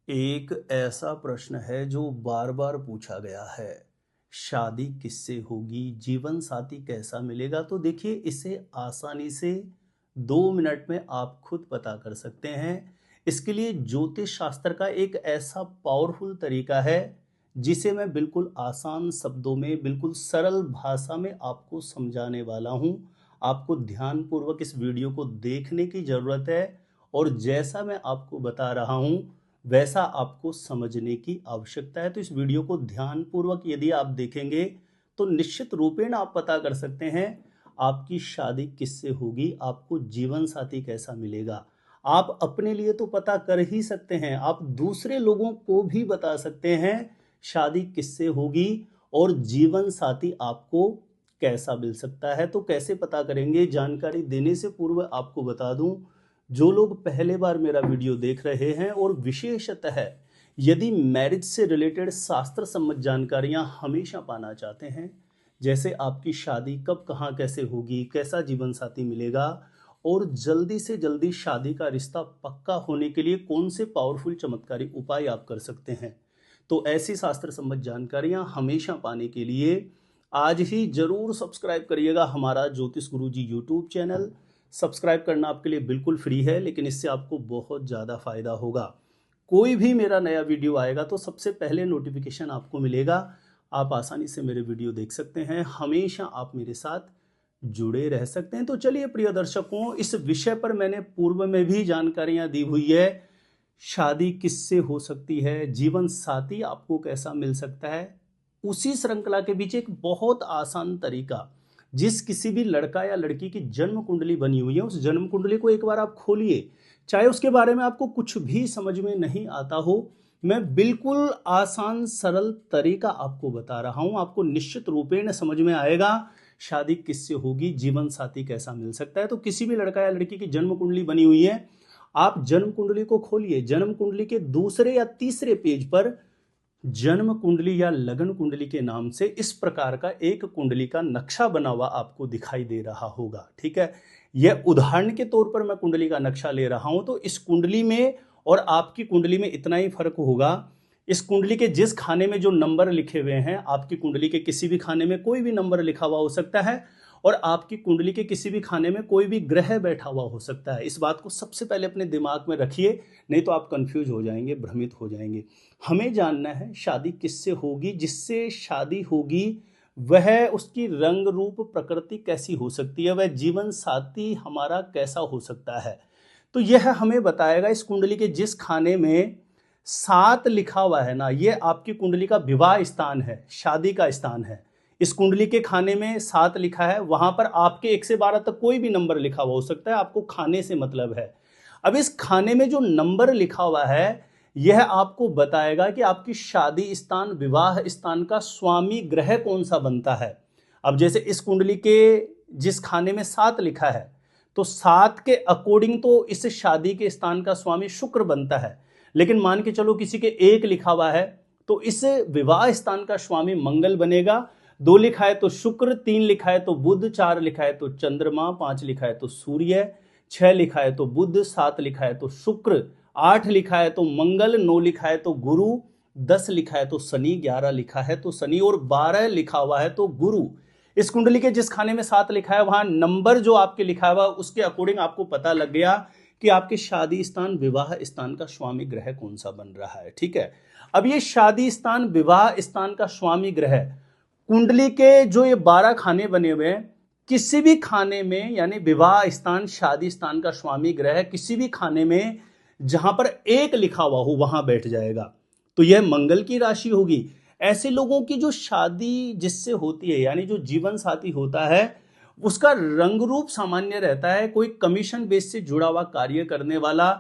एक ऐसा प्रश्न है जो बार बार पूछा गया है। शादी किससे होगी, जीवन साथी कैसा मिलेगा? तो देखिए, इसे आसानी से 2 मिनट में आप खुद पता कर सकते हैं। इसके लिए ज्योतिष शास्त्र का एक ऐसा पावरफुल तरीका है जिसे मैं बिल्कुल आसान शब्दों में, बिल्कुल सरल भाषा में आपको समझाने वाला हूँ। आपको ध्यानपूर्वक इस वीडियो को देखने की ज़रूरत है और जैसा मैं आपको बता रहा हूँ वैसा आपको समझने की आवश्यकता है। तो इस वीडियो को ध्यानपूर्वक यदि आप देखेंगे तो निश्चित रूपेण आप पता कर सकते हैं आपकी शादी किससे होगी, आपको जीवन साथी कैसा मिलेगा। आप अपने लिए तो पता कर ही सकते हैं, आप दूसरे लोगों को भी बता सकते हैं शादी किससे होगी और जीवन साथी आपको कैसा मिल सकता है। तो कैसे पता करेंगे, जानकारी देने से पूर्व आपको बता दूं, जो लोग पहले बार मेरा वीडियो देख रहे हैं और विशेषतः यदि मैरिज से रिलेटेड शास्त्र सम्मत जानकारियां हमेशा पाना चाहते हैं, जैसे आपकी शादी कब कहाँ कैसे होगी, कैसा जीवन साथी मिलेगा और जल्दी से जल्दी शादी का रिश्ता पक्का होने के लिए कौन से पावरफुल चमत्कारी उपाय आप कर सकते हैं, तो ऐसी शास्त्र सम्मत जानकारियां हमेशा पाने के लिए आज ही जरूर सब्सक्राइब करिएगा हमारा ज्योतिष गुरुजी यूट्यूब चैनल। सब्सक्राइब करना आपके लिए बिल्कुल फ्री है, लेकिन इससे आपको बहुत ज़्यादा फायदा होगा। कोई भी मेरा नया वीडियो आएगा तो सबसे पहले नोटिफिकेशन आपको मिलेगा। आप आसानी से मेरे वीडियो देख सकते हैं, हमेशा आप मेरे साथ जुड़े रह सकते हैं। तो चलिए प्रिय दर्शकों, इस विषय पर मैंने पूर्व में भी जानकारियां दी हुई है। शादी किससे हो सकती है, जीवन साथी आपको कैसा मिल सकता है, उसी श्रृंखला के बीच एक बहुत आसान तरीका, जिस किसी भी लड़का या लड़की की जन्म कुंडली बनी हुई है उस जन्म कुंडली को एक बार आप खोलिए, चाहे उसके बारे में आपको कुछ भी समझ में नहीं आता हो, मैं बिल्कुल आसान सरल तरीका आपको बता रहा हूं। आपको निश्चित रूपेण समझ में आएगा शादी किससे होगी, जीवन साथी कैसा मिल सकता है। तो किसी भी लड़का या लड़की की जन्म कुंडली बनी हुई है, आप जन्म कुंडली को खोलिए। जन्म कुंडली के दूसरे या तीसरे पेज पर जन्म कुंडली या लगन कुंडली के नाम से इस प्रकार का एक कुंडली का नक्शा बना हुआ आपको दिखाई दे रहा होगा। ठीक है, यह उदाहरण के तौर पर मैं कुंडली का नक्शा ले रहा हूं। तो इस कुंडली में और आपकी कुंडली में इतना ही फर्क होगा, इस कुंडली के जिस खाने में जो नंबर लिखे हुए हैं, आपकी कुंडली के किसी भी खाने में कोई भी नंबर लिखा हुआ हो सकता है और आपकी कुंडली के किसी भी खाने में कोई भी ग्रह बैठा हुआ हो सकता है। इस बात को सबसे पहले अपने दिमाग में रखिए, नहीं तो आप कंफ्यूज हो जाएंगे, भ्रमित हो जाएंगे। हमें जानना है शादी किससे होगी, जिससे शादी होगी वह उसकी रंग रूप प्रकृति कैसी हो सकती है, वह जीवन साथी हमारा कैसा हो सकता है। तो यह हमें बताएगा इस कुंडली के जिस खाने में 7 लिखा हुआ है ना, यह आपकी कुंडली का विवाह स्थान है, शादी का स्थान है। इस कुंडली के खाने में 7 लिखा है, वहां पर आपके 1 से 12 तक कोई भी नंबर लिखा हुआ हो सकता है, आपको खाने से मतलब है। अब इस खाने में जो नंबर लिखा हुआ है यह आपको बताएगा कि आपकी शादी स्थान, विवाह स्थान का स्वामी ग्रह कौन सा बनता है। अब जैसे इस कुंडली के जिस खाने में 7 लिखा है, तो 7 के अकॉर्डिंग तो इस शादी के स्थान का स्वामी शुक्र बनता है। लेकिन मान के चलो किसी के 1 लिखा हुआ है, तो इस विवाह स्थान का स्वामी मंगल बनेगा। 2 लिखा है तो शुक्र, 3 लिखा है तो बुध, 4 लिखा है तो चंद्रमा, 5 लिखा है तो सूर्य, 6 लिखा है तो बुध, 7 लिखा है तो शुक्र, 8 लिखा है तो मंगल, 9 लिखा है तो गुरु, 10 लिखा है तो शनि, 11 लिखा है तो शनि और 12 लिखा हुआ है तो गुरु। इस कुंडली के जिस खाने में 7 लिखा है वहां नंबर जो आपके लिखा हुआ उसके अकॉर्डिंग आपको पता लग गया कि आपके शादी स्थान, विवाह स्थान का स्वामी ग्रह कौन सा बन रहा है। ठीक है, अब ये शादी स्थान, विवाह स्थान का स्वामी ग्रह कुंडली के जो ये 12 खाने बने हुए हैं, किसी भी खाने में, यानी विवाह स्थान, शादी स्थान का स्वामी ग्रह किसी भी खाने में जहां पर 1 लिखा हुआ हो वहां बैठ जाएगा, तो यह मंगल की राशि होगी। ऐसे लोगों की जो शादी जिससे होती है, यानी जो जीवन साथी होता है, उसका रंग रूप सामान्य रहता है। कोई कमीशन बेस से जुड़ा हुआ कार्य करने वाला,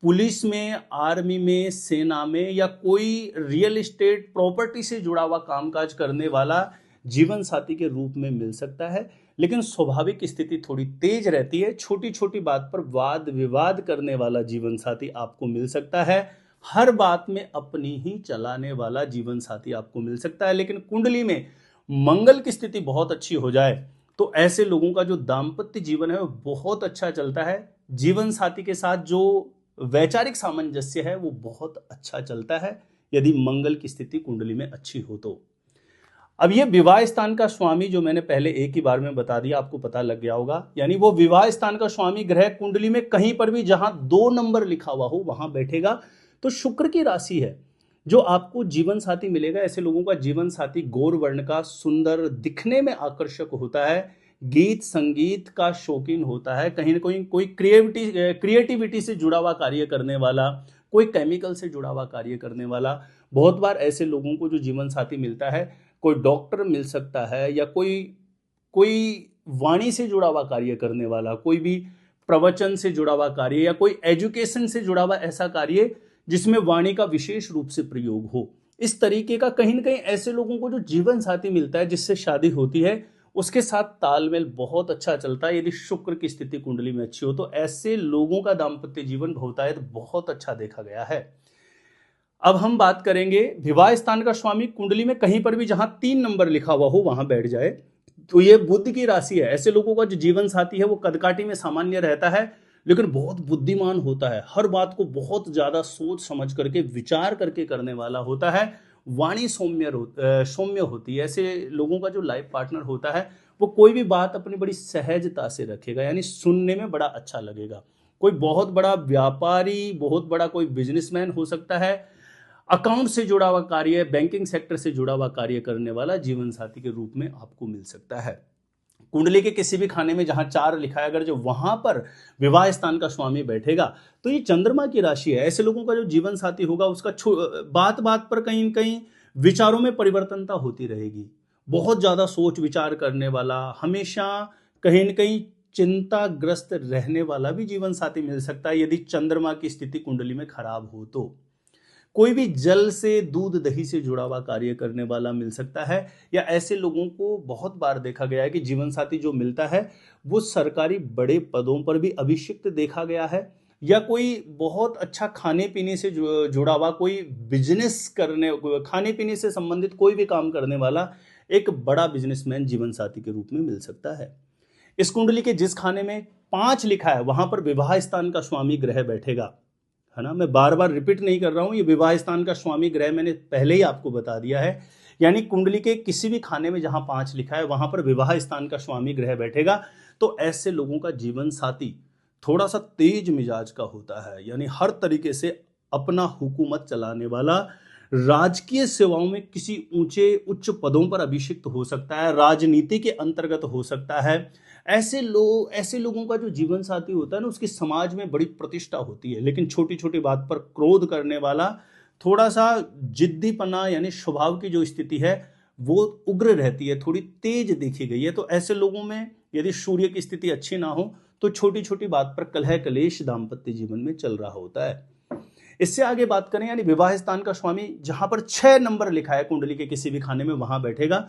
पुलिस में, आर्मी में, सेना में, या कोई रियल एस्टेट प्रॉपर्टी से जुड़ा हुआ कामकाज करने वाला जीवन साथी के रूप में मिल सकता है। लेकिन स्वाभाविक स्थिति थोड़ी तेज रहती है, छोटी छोटी बात पर वाद विवाद करने वाला जीवन साथी आपको मिल सकता है। हर बात में अपनी ही चलाने वाला जीवन साथी आपको मिल सकता है। लेकिन कुंडली में मंगल की स्थिति बहुत अच्छी हो जाए तो ऐसे लोगों का जो दाम्पत्य जीवन है वो बहुत अच्छा चलता है। जीवन साथी के साथ जो वैचारिक सामंजस्य है वो बहुत अच्छा चलता है यदि मंगल की स्थिति कुंडली में अच्छी हो तो। अब ये विवाह स्थान का स्वामी जो मैंने पहले एक ही बार में बता दिया, आपको पता लग गया होगा, यानी वो विवाह स्थान का स्वामी ग्रह कुंडली में कहीं पर भी जहां 2 नंबर लिखा हुआ हो वहां बैठेगा तो शुक्र की राशि है जो आपको जीवन साथी मिलेगा। ऐसे लोगों का जीवन साथी गौर वर्ण का, सुंदर, दिखने में आकर्षक होता है, गीत संगीत का शौकीन होता है, कहीं ना कहीं कोई क्रिएटिविटी से जुड़ा हुआ कार्य करने वाला, कोई केमिकल से जुड़ा हुआ कार्य करने वाला। बहुत बार ऐसे लोगों को जो जीवन साथी मिलता है, कोई डॉक्टर मिल सकता है या कोई कोई वाणी से जुड़ा हुआ कार्य करने वाला, कोई भी प्रवचन से जुड़ा हुआ कार्य या कोई एजुकेशन से जुड़ा हुआ ऐसा कार्य जिसमें वाणी का विशेष रूप से प्रयोग हो। इस तरीके का कहीं ना कहीं ऐसे लोगों को जो जीवन साथी मिलता है जिससे शादी होती है उसके साथ तालमेल बहुत अच्छा चलता है। यदि शुक्र की स्थिति कुंडली में अच्छी हो तो ऐसे लोगों का दाम्पत्य जीवन बहुतायत बहुत अच्छा देखा गया है। अब हम बात करेंगे विवाह स्थान का स्वामी कुंडली में कहीं पर भी जहां 3 नंबर लिखा हुआ हो वहां बैठ जाए तो ये बुध की राशि है। ऐसे लोगों का जो जीवन साथी है वो कदकाठी में सामान्य रहता है लेकिन बहुत बुद्धिमान होता है, हर बात को बहुत ज्यादा सोच समझ करके विचार करके करने वाला होता है, वाणी सौम्य होती है। ऐसे लोगों का जो लाइफ पार्टनर होता है वो कोई भी बात अपनी बड़ी सहजता से रखेगा, यानी सुनने में बड़ा अच्छा लगेगा। कोई बहुत बड़ा व्यापारी, बहुत बड़ा कोई बिजनेसमैन हो सकता है, अकाउंट से जुड़ा हुआ कार्य, बैंकिंग सेक्टर से जुड़ा हुआ कार्य करने वाला जीवन साथी के रूप में आपको मिल सकता है। कुंडली के किसी भी खाने में जहां 4 लिखा है, अगर जो वहां पर विवाह स्थान का स्वामी बैठेगा तो ये चंद्रमा की राशि है। ऐसे लोगों का जो जीवन साथी होगा उसका बात बात पर कहीं कहीं विचारों में परिवर्तनता होती रहेगी, बहुत ज्यादा सोच विचार करने वाला, हमेशा कहीं न कहीं चिंताग्रस्त रहने वाला भी जीवन साथी मिल सकता है यदि चंद्रमा की स्थिति कुंडली में खराब हो तो। कोई भी जल से, दूध दही से जुड़ा हुआ कार्य करने वाला मिल सकता है, या ऐसे लोगों को बहुत बार देखा गया है कि जीवन साथी जो मिलता है वो सरकारी बड़े पदों पर भी अभिषिक्त देखा गया है, या कोई बहुत अच्छा खाने पीने से जुड़ा हुआ, कोई बिजनेस करने, खाने पीने से संबंधित कोई भी काम करने वाला एक बड़ा बिजनेसमैन जीवन साथी के रूप में मिल सकता है। इस कुंडली के जिस खाने में 5 लिखा है वहां पर विवाह स्थान का स्वामी ग्रह बैठेगा, है ना। मैं बार बार रिपीट नहीं कर रहा हूं, ये विवाह स्थान का स्वामी ग्रह मैंने पहले ही आपको बता दिया है। यानी कुंडली के किसी भी खाने में जहां 5 लिखा है वहां पर विवाह स्थान का स्वामी ग्रह बैठेगा तो ऐसे लोगों का जीवन साथी थोड़ा सा तेज मिजाज का होता है, यानी हर तरीके से अपना हुकूमत चलाने वाला, राजकीय सेवाओं में किसी उच्च पदों पर अभिषिक्त हो सकता है, राजनीति के अंतर्गत हो सकता है। ऐसे लोगों का जो जीवन साथी होता है ना उसकी समाज में बड़ी प्रतिष्ठा होती है, लेकिन छोटी छोटी बात पर क्रोध करने वाला, थोड़ा सा जिद्दीपना यानी स्वभाव की जो स्थिति है वो उग्र रहती है, थोड़ी तेज देखी गई है। तो ऐसे लोगों में यदि सूर्य की स्थिति अच्छी ना हो तो छोटी छोटी बात पर कलह कलेश दाम्पत्य जीवन में चल रहा होता है। इससे आगे बात करें, यानी विवाह स्थान का स्वामी जहां पर 6 नंबर लिखा है कुंडली के किसी भी खाने में वहां बैठेगा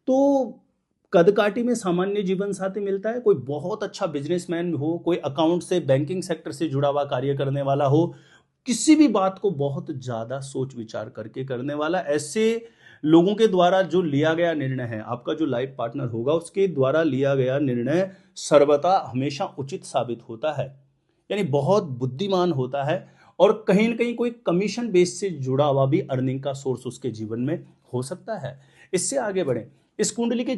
तो कदकाठी में सामान्य जीवन साथी मिलता है। कोई बहुत अच्छा बिजनेसमैन हो, कोई अकाउंट से, बैंकिंग सेक्टर से जुड़ा हुआ कार्य करने वाला हो, किसी भी बात को बहुत ज्यादा सोच विचार करके करने वाला, ऐसे लोगों के द्वारा जो लिया गया निर्णय है, आपका जो लाइफ पार्टनर होगा उसके द्वारा लिया गया निर्णय सर्वथा हमेशा उचित साबित होता है, यानी बहुत बुद्धिमान होता है और कहीं ना कहीं कोई कमीशन बेस से जुड़ा हुआ भी अर्निंग का सोर्स उसके जीवन में हो सकता है। इससे आगे बढ़े, इस कुंडली के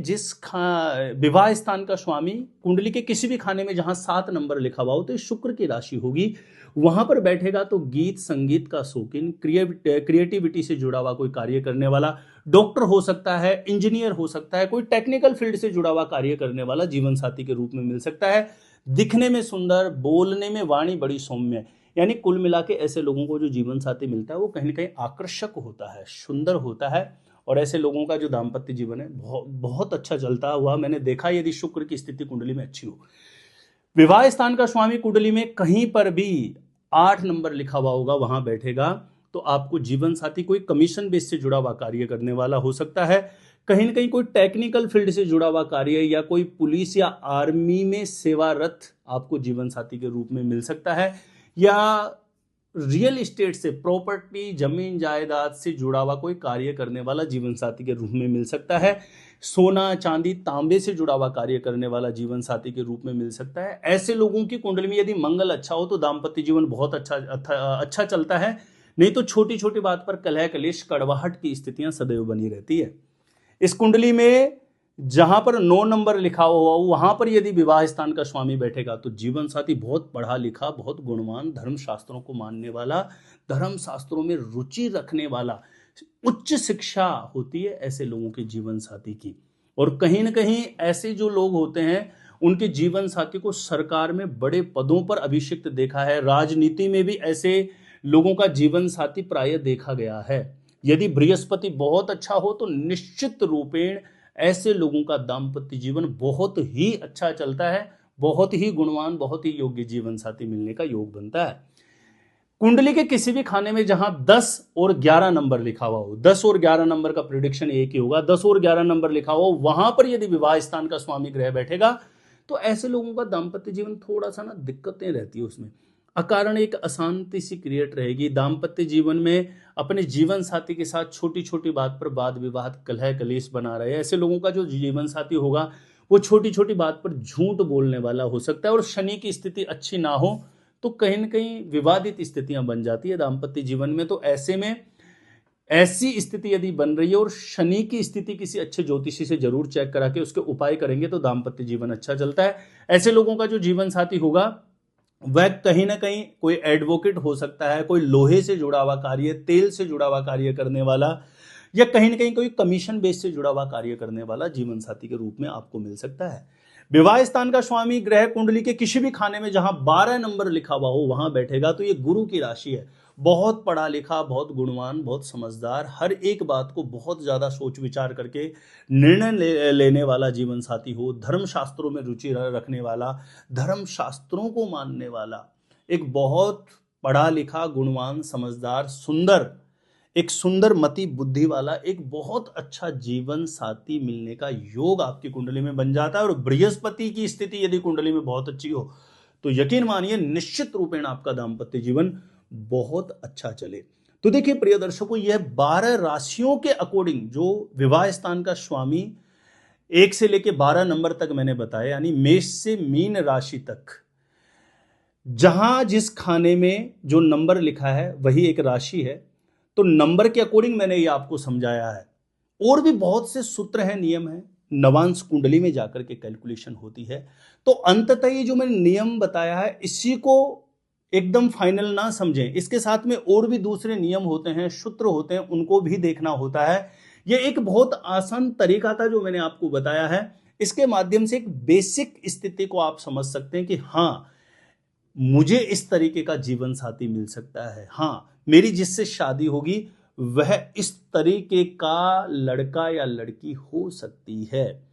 विवाह स्थान का स्वामी कुंडली के किसी भी खाने में जहां 7 नंबर लिखा हुआ हो तो शुक्र की राशि होगी, वहां पर बैठेगा तो गीत संगीत का शौकीन, क्रिएटिविटी से जुड़ा हुआ कोई कार्य करने वाला, डॉक्टर हो सकता है, इंजीनियर हो सकता है, कोई टेक्निकल फील्ड से जुड़ा हुआ कार्य करने वाला जीवन साथी के रूप में मिल सकता है। दिखने में सुंदर, बोलने में वाणी बड़ी सौम्य, यानी कुल मिला के ऐसे लोगों को जो जीवन साथी मिलता है वो कहीं ना कहीं आकर्षक होता है, सुंदर होता है, और ऐसे लोगों का जो दाम्पत्य जीवन है बहुत अच्छा चलता हुआ मैंने देखा यदि शुक्र की स्थिति कुंडली में अच्छी हो। विवाह स्थान का स्वामी कुंडली में कहीं पर भी 8 नंबर लिखा हुआ होगा वहां बैठेगा तो आपको जीवन साथी कोई कमीशन बेस से जुड़ा हुआ कार्य करने वाला हो सकता है, कहीं ना कहीं कोई टेक्निकल फील्ड से जुड़ा हुआ कार्य या कोई पुलिस या आर्मी में सेवारत आपको जीवन साथी के रूप में मिल सकता है, या रियल इस्टेट से, प्रॉपर्टी, जमीन जायदाद से जुड़ा हुआ कोई कार्य करने वाला जीवन साथी के रूप में मिल सकता है। सोना चांदी तांबे से जुड़ा हुआ कार्य करने वाला जीवन साथी के रूप में मिल सकता है। ऐसे लोगों की कुंडली में यदि मंगल अच्छा हो तो दाम्पत्य जीवन बहुत अच्छा चलता है। नहीं तो छोटी छोटी बात पर कलह कलेश कड़वाहट की स्थितियां सदैव बनी रहती है। इस कुंडली में जहां पर 9 नंबर लिखा हुआ वहां पर यदि विवाह स्थान का स्वामी बैठेगा तो जीवन साथी बहुत पढ़ा लिखा, बहुत गुणवान, धर्म शास्त्रों को मानने वाला, धर्म शास्त्रों में रुचि रखने वाला, उच्च शिक्षा होती है ऐसे लोगों के जीवन साथी की। और कहीं ना कहीं ऐसे जो लोग होते हैं उनके जीवन साथी को सरकार में बड़े पदों पर अभिषिक्त देखा है। राजनीति में भी ऐसे लोगों का जीवन साथी प्राय देखा गया है। यदि बृहस्पति बहुत अच्छा हो तो निश्चित रूपेण ऐसे लोगों का दाम्पत्य जीवन बहुत ही अच्छा चलता है, बहुत ही गुणवान, बहुत ही योग्य जीवन साथी मिलने का योग बनता है। कुंडली के किसी भी खाने में जहां 10 और 11 नंबर लिखा हुआ हो, 10 और 11 नंबर का प्रिडिक्शन एक ही होगा, 10 और 11 नंबर लिखा हुआ हो वहां पर यदि विवाह स्थान का स्वामी ग्रह बैठेगा तो ऐसे लोगों का दाम्पत्य जीवन थोड़ा सा ना दिक्कतें रहती है, उसमें अकारण एक अशांति सी क्रिएट रहेगी। दाम्पत्य जीवन में अपने जीवन साथी के साथ छोटी छोटी बात पर वाद विवाद, कलह कलेश बना रहे ऐसे लोगों का जो जीवन साथी होगा वो छोटी छोटी बात पर झूठ बोलने वाला हो सकता है। और शनि की स्थिति अच्छी ना हो तो कहीं ना कहीं विवादित स्थितियां बन जाती है दाम्पत्य जीवन में। तो ऐसे में ऐसी स्थिति यदि बन रही है और शनि की स्थिति किसी अच्छे ज्योतिषी से जरूर चेक करा के उसके उपाय करेंगे तो दाम्पत्य जीवन अच्छा चलता है। ऐसे लोगों का जो जीवन साथी होगा वह कहीं ना कहीं कोई एडवोकेट हो सकता है, कोई लोहे से जुड़ा हुआ कार्य, तेल से जुड़ा हुआ कार्य करने वाला, या कहीं ना कहीं कोई कमीशन बेस से जुड़ा हुआ कार्य करने वाला जीवन साथी के रूप में आपको मिल सकता है। विवाह स्थान का स्वामी ग्रह कुंडली के किसी भी खाने में जहां 12 नंबर लिखा हुआ हो वहां बैठेगा तो ये गुरु की राशि है। बहुत पढ़ा लिखा, बहुत गुणवान, बहुत समझदार, हर एक बात को बहुत ज्यादा सोच विचार करके निर्णय लेने वाला जीवन साथी हो, धर्म शास्त्रों में रुचि रखने वाला, धर्म शास्त्रों को मानने वाला, एक बहुत पढ़ा लिखा, गुणवान, समझदार, सुंदर, एक सुंदर मति बुद्धि वाला, एक बहुत अच्छा जीवन साथी मिलने का योग आपकी कुंडली में बन जाता है। और बृहस्पति की स्थिति यदि कुंडली में बहुत अच्छी हो तो यकीन मानिए निश्चित रूपेण आपका दाम्पत्य जीवन बहुत अच्छा चले। तो देखिए प्रिय दर्शकों, यह 12 राशियों के अकॉर्डिंग जो विवाह स्थान का स्वामी 1 से लेके 12 नंबर तक मैंने बताया, यानी मेष से मीन राशि तक जहां जिस खाने में जो नंबर लिखा है वही एक राशि है, तो नंबर के अकॉर्डिंग मैंने ये आपको समझाया है। और भी बहुत से सूत्र हैं, नियम हैं, नवांश कुंडली में जाकर के कैलकुलेशन होती है। तो अंततः ये जो मैंने नियम बताया है इसी को एकदम फाइनल ना समझें, इसके साथ में और भी दूसरे नियम होते हैं, सूत्र होते हैं, उनको भी देखना होता है। ये एक बहुत आसान तरीका था जो मैंने आपको बताया है। इसके माध्यम से एक बेसिक स्थिति को आप समझ सकते हैं कि हाँ, मुझे इस तरीके का जीवन साथी मिल सकता है, हाँ मेरी जिससे शादी होगी वह इस तरीके का लड़का या लड़की हो सकती है।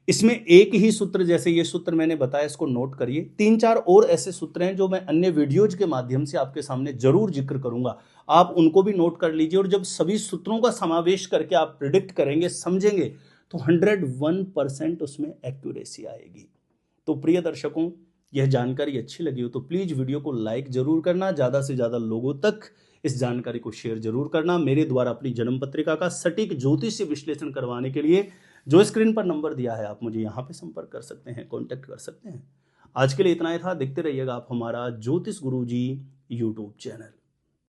इसमें एक ही सूत्र, जैसे ये सूत्र मैंने बताया, इसको नोट करिए। 3-4 और ऐसे सूत्र हैं जो मैं अन्य वीडियोज के माध्यम से आपके सामने जरूर जिक्र करूंगा, आप उनको भी नोट कर लीजिए। और जब सभी सूत्रों का समावेश करके आप प्रिडिक्ट करेंगे, समझेंगे, तो 101% उसमें एक्यूरेसी आएगी। तो प्रिय दर्शकों, यह जानकारी अच्छी लगी हो तो प्लीज वीडियो को लाइक जरूर करना, ज्यादा से ज्यादा लोगों तक इस जानकारी को शेयर जरूर करना। मेरे द्वारा अपनी जन्म पत्रिका का सटीक ज्योतिषीय विश्लेषण करवाने के लिए जो स्क्रीन पर नंबर दिया है आप मुझे यहाँ पे संपर्क कर सकते हैं, कॉन्टेक्ट कर सकते हैं। आज के लिए इतना ही था। देखते रहिएगा आप हमारा ज्योतिष गुरुजी यूट्यूब चैनल।